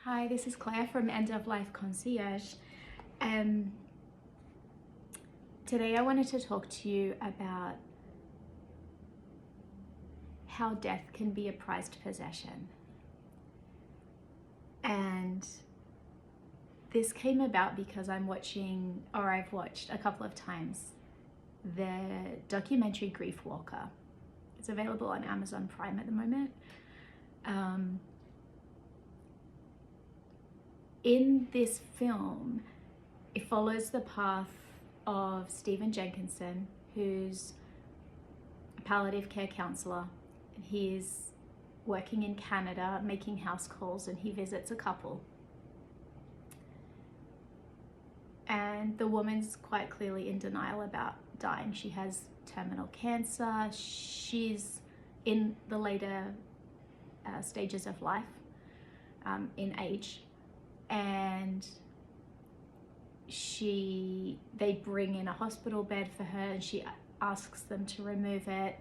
Hi, this is Claire from End of Life Concierge. Today I wanted to talk to you about how death can be a prized possession. And this came about because I've watched a couple of times the documentary Grief Walker. It's available on Amazon Prime at the moment. In this film, it follows the path of Stephen Jenkinson, who's a palliative care counsellor. He's working in Canada, making house calls, and he visits a couple. And the woman's quite clearly in denial about dying. She has terminal cancer. She's in the later stages of life, in age. And they bring in a hospital bed for her, and she asks them to remove it.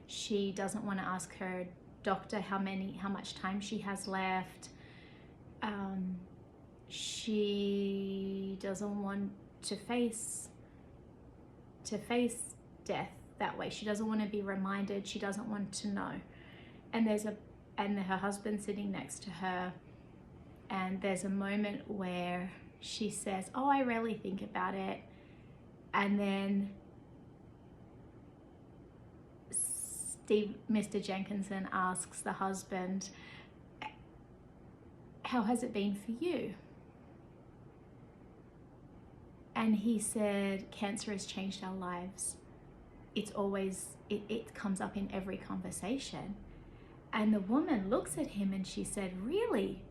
She doesn't want to ask her doctor how much time she has left. She doesn't want to face death that way. She doesn't want to be reminded. She doesn't want to know. And her husband sitting next to her. And there's a moment where she says, "Oh, I rarely think about it." And then Mr. Jenkinson asks the husband, "How has it been for you?" And he said, "Cancer has changed our lives. It comes up in every conversation." And the woman looks at him and she said, "Really?"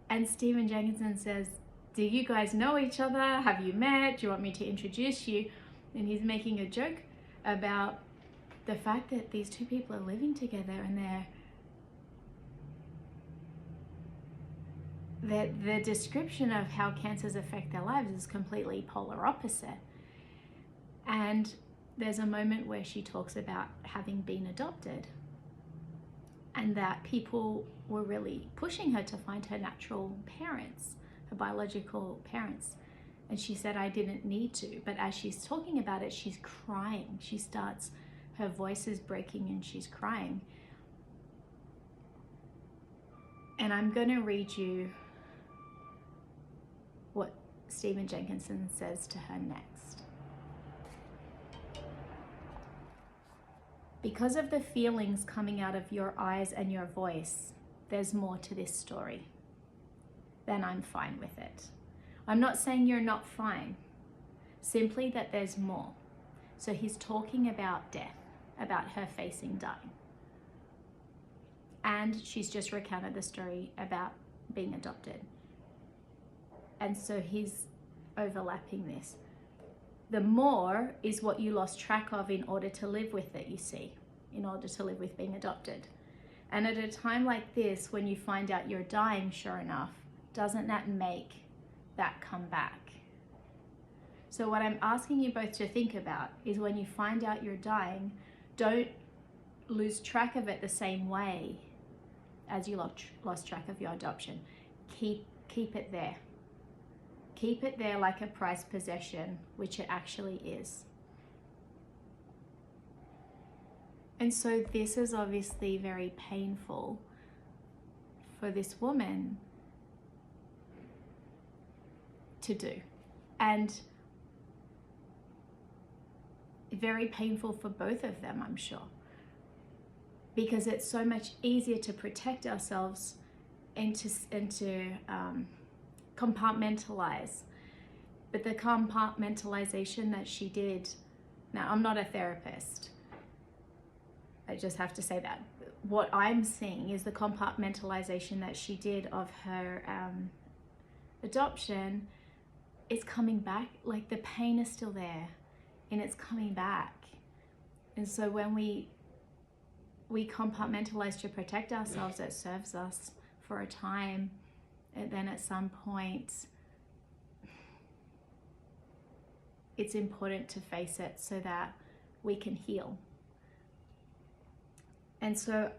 And Stephen Jenkinson says, "Do you guys know each other? Have you met? Do you want me to introduce you?" And he's making a joke about the fact that these two people are living together, and the description of how cancers affect their lives is completely polar opposite. And there's a moment where she talks about having been adopted, and that people were really pushing her to find her natural parents, her biological parents. And she said, "I didn't need to." But as she's talking about it, she's crying. Her voice is breaking and she's crying. And I'm going to read you what Stephen Jenkinson says to her next. "Because of the feelings coming out of your eyes and your voice, there's more to this story. Then I'm fine with it. I'm not saying you're not fine, simply that there's more." So he's talking about death, about her facing dying. And she's just recounted the story about being adopted. And so he's overlapping this. The more is what you lost track of in order to live with it, you see, in order to live with being adopted. And at a time like this, when you find out you're dying, sure enough, doesn't that make that come back? So what I'm asking you both to think about is, when you find out you're dying, don't lose track of it the same way as you lost track of your adoption. Keep it there. Keep it there like a prized possession, which it actually is. And so this is obviously very painful for this woman to do, and very painful for both of them, I'm sure, because it's so much easier to protect ourselves and to compartmentalize. But the compartmentalization that she did, now I'm not a therapist, I just have to say that. What I'm seeing is the compartmentalization that she did of her adoption is coming back. Like, the pain is still there and it's coming back. And so when we compartmentalize to protect ourselves, it serves us for a time, and then at some point it's important to face it so that we can heal. And so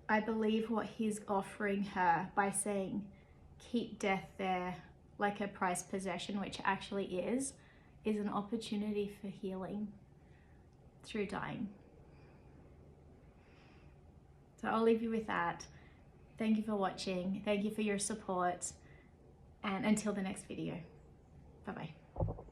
I believe what he's offering her by saying, keep death there like a prized possession, which actually is an opportunity for healing through dying. So I'll leave you with that. Thank you for watching. Thank you for your support. And until the next video. Bye-bye.